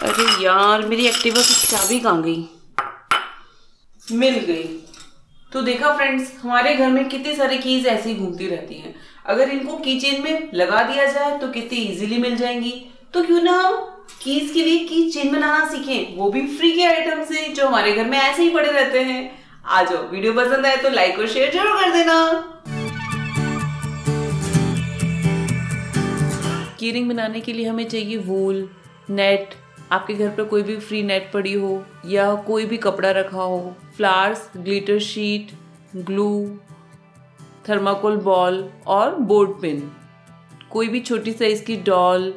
अरे यार, मेरी एक्टिवा की चाबी कहाँ गई? मिल गई। तो देखा फ्रेंड्स, हमारे घर में कितनी सारी कीज ऐसी घूमती रहती हैं। अगर इनको की चेन में लगा दिया जाए तो कितनी इजीली मिल जाएंगी। तो क्यों ना हम कीज के लिए की चेन बनाना सीखें, वो भी फ्री के आइटम से जो हमारे घर में ऐसे ही पड़े रहते हैं। आ जाओ, वीडियो पसंद आए तो लाइक और शेयर जरूर कर देना। की रिंग बनाने के लिए हमें चाहिए वूल, नेट, आपके घर पर कोई भी फ्री नेट पड़ी हो या कोई भी कपड़ा रखा हो, flowers, glitter sheet, glue, thermocol ball और बोर्ड पिन, कोई भी छोटी साइज की डॉल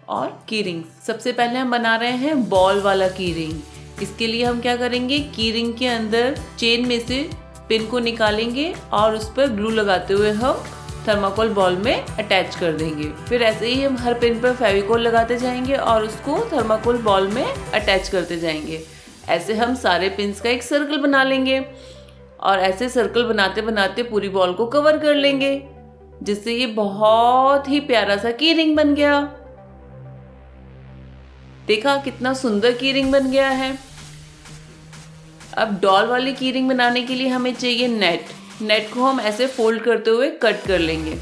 और की रिंग। सबसे पहले हम बना रहे हैं बॉल वाला की रिंग। इसके लिए हम क्या करेंगे, की रिंग के अंदर चेन में से पिन को निकालेंगे और उस पर ग्लू लगाते हुए हम थर्माकोल बॉल में अटैच कर देंगे। फिर ऐसे ही हम हर पिन पर फेविकोल लगाते जाएंगे और उसको थर्माकोल बॉल में अटैच करते जाएंगे। ऐसे हम सारे पिन्स का एक सर्कल बना लेंगे और ऐसे सर्कल बनाते बनाते पूरी बॉल को कवर कर लेंगे, जिससे ये बहुत ही प्यारा सा की रिंग बन गया। देखा कितना सुंदर की रिंग बन गया है। अब डॉल वाली की रिंग बनाने के लिए हमें चाहिए नेट। नेट को हम ऐसे फोल्ड करते हुए कट कर लेंगे।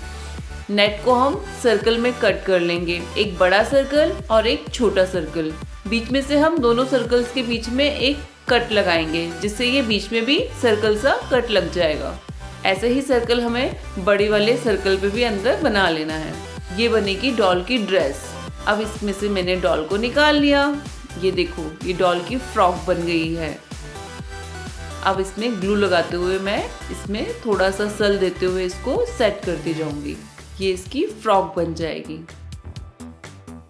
नेट को हम सर्कल में कट कर लेंगे, एक बड़ा सर्कल और एक छोटा सर्कल। बीच में से हम दोनों सर्कल्स के बीच में एक कट लगाएंगे, जिससे ये बीच में भी सर्कल सा कट लग जाएगा। ऐसे ही सर्कल हमें बड़ी वाले सर्कल पे भी अंदर बना लेना है। ये बनेगी डॉल की ड्रेस। अब इसमें से मैंने डॉल को निकाल लिया। ये देखो, ये डॉल की फ्रॉक बन गई है। अब इसमें ग्लू लगाते हुए मैं इसमें थोड़ा सा सल देते हुए इसको सेट करती जाऊंगी। ये इसकी फ्रॉक बन जाएगी।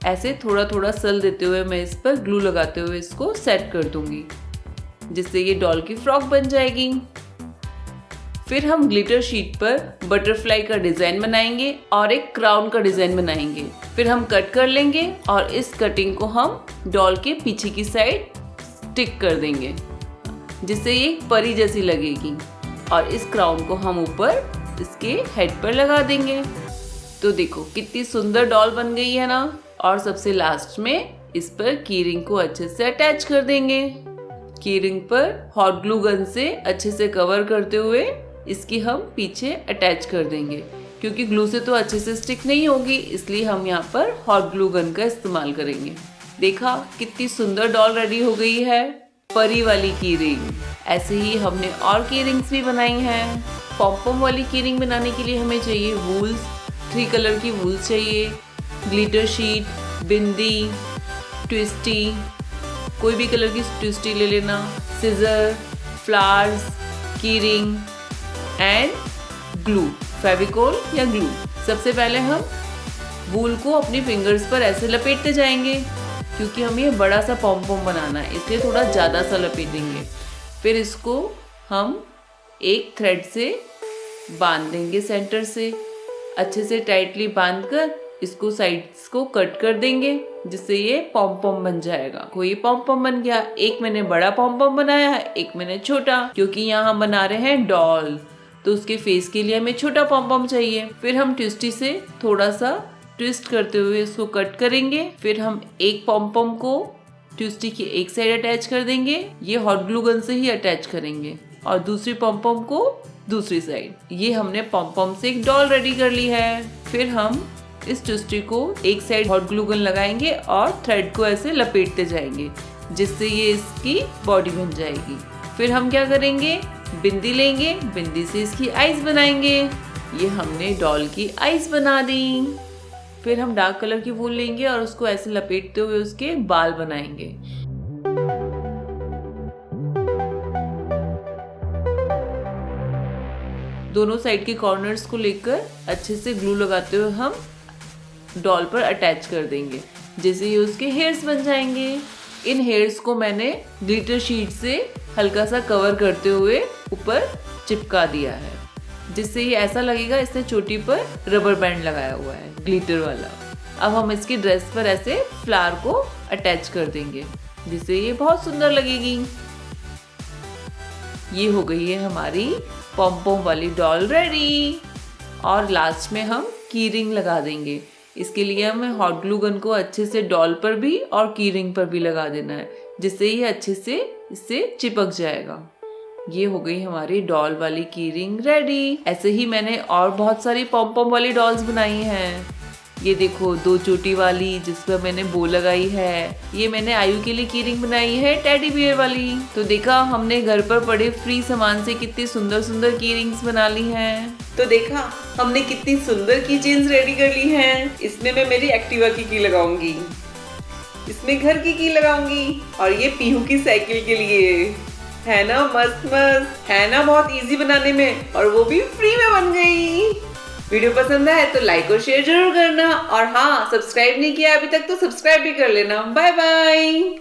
ऐसे थोड़ा थोड़ा सल देते हुए मैं इस पर ग्लू लगाते हुए इसको सेट कर दूंगी, जिससे ये डॉल की फ्रॉक बन जाएगी। फिर हम ग्लिटर शीट पर बटरफ्लाई का डिजाइन बनाएंगे और एक क्राउन का डिजाइन बनाएंगे। फिर हम कट कर लेंगे और इस कटिंग को हम डॉल के पीछे की साइड स्टिक कर देंगे, जिससे ये परी जैसी लगेगी। और इस क्राउन को हम ऊपर इसके हेड पर लगा देंगे। तो देखो कितनी सुंदर डॉल बन गई है ना। और सबसे लास्ट में इस पर की रिंग को अच्छे से अटैच कर देंगे। की रिंग पर हॉट ग्लू गन से अच्छे से कवर करते हुए इसकी हम पीछे अटैच कर देंगे, क्योंकि ग्लू से तो अच्छे से स्टिक नहीं होगी, इसलिए हम यहाँ पर हॉट ग्लू गन का इस्तेमाल करेंगे। देखा कितनी सुंदर डॉल रेडी हो गई है, परी वाली की रिंग। ऐसे ही हमने और की रिंग्स भी बनाई हैं। पॉम वाली की रिंग बनाने के लिए हमें चाहिए वूल्स, 3 कलर की वूल्स चाहिए, ग्लिटर शीट, बिंदी, ट्विस्टी, कोई भी कलर की ट्विस्टी ले लेना, सिजर, फ्लावर्स, की रिंग एंड ग्लू, फेविकोल या ग्लू। सबसे पहले हम वूल को अपनी फिंगर्स पर ऐसे लपेटते जाएंगे, क्योंकि हमें ये बड़ा सा पॉम बनाना है, इसलिए थोड़ा ज़्यादा सा लपेटेंगे। फिर इसको हम एक थ्रेड से बांध देंगे, सेंटर से अच्छे से टाइटली बांधकर इसको साइड्स को कट कर देंगे, जिससे ये पॉम बन जाएगा। कोई पॉम बन गया। एक मैंने बड़ा पॉम बनाया है, एक मैंने छोटा, क्योंकि यहाँ हम बना रहे हैं डॉल, तो उसके फेस के लिए हमें छोटा पॉम चाहिए। फिर हम ट्विस्टी से थोड़ा सा ट्विस्ट करते हुए इसको कट करेंगे। फिर हम एक पॉम को ट्विस्टी की एक साइड अटैच कर देंगे, ये हॉट ग्लू गन से ही अटैच करेंगे, और दूसरी पॉम को दूसरी साइड। ये हमने पॉम से एक डॉल रेडी कर ली है। फिर हम इस ट्विस्टी को एक साइड हॉट ग्लू गन लगाएंगे और थ्रेड को ऐसे लपेटते जाएंगे, जिससे ये इसकी बॉडी बन जाएगी। फिर हम क्या करेंगे, बिंदी लेंगे, बिंदी से इसकी आईज बनाएंगे। ये हमने डॉल की आईज बना दी। फिर हम डार्क कलर की वूल लेंगे और उसको ऐसे लपेटते हुए उसके बाल बनाएंगे। दोनों साइड के कॉर्नर्स को लेकर अच्छे से ग्लू लगाते हुए हम डॉल पर अटैच कर देंगे, जैसे ये उसके हेयर्स बन जाएंगे। इन हेयर्स को मैंने ग्लिटर शीट से हल्का सा कवर करते हुए ऊपर चिपका दिया है, जिससे ये ऐसा लगेगा इसने चोटी पर रबर बैंड लगाया हुआ है, ग्लिटर वाला। अब हम इसकी ड्रेस पर ऐसे फ्लावर को अटैच कर देंगे, जिससे ये बहुत सुंदर लगेगी। ये हो गई है हमारी पॉम वाली डॉल रेडी। और लास्ट में हम की रिंग लगा देंगे। इसके लिए हमें हॉट ग्लू गन को अच्छे से डॉल पर भी और की रिंग पर भी लगा देना है, जिससे ये अच्छे से इससे चिपक जाएगा। ये हो गई हमारी डॉल वाली की रिंग रेडी। ऐसे ही मैंने और बहुत सारी पॉम पॉम वाली डॉल्स बनाई हैं। ये देखो 2 चोटी वाली जिस पर मैंने बो लगाई है। ये मैंने आयु के लिए की रिंग बनाई है टेडी बियर वाली। तो देखा हमने घर पर पड़े फ्री सामान से कितनी सुंदर सुंदर की रिंग्स बना ली हैं। तो देखा हमने कितनी सुंदर की चेन्स रेडी कर ली हैं। इसमें मैं मेरी एक्टिवा की लगाऊंगी, इसमें घर की लगाऊंगी और ये पीहू की साइकिल के लिए। है ना मस्त मस्त, है ना बहुत इजी बनाने में, और वो भी फ्री में बन गई। वीडियो पसंद आए तो लाइक और शेयर जरूर करना, और हाँ सब्सक्राइब नहीं किया अभी तक तो सब्सक्राइब भी कर लेना। Bye bye.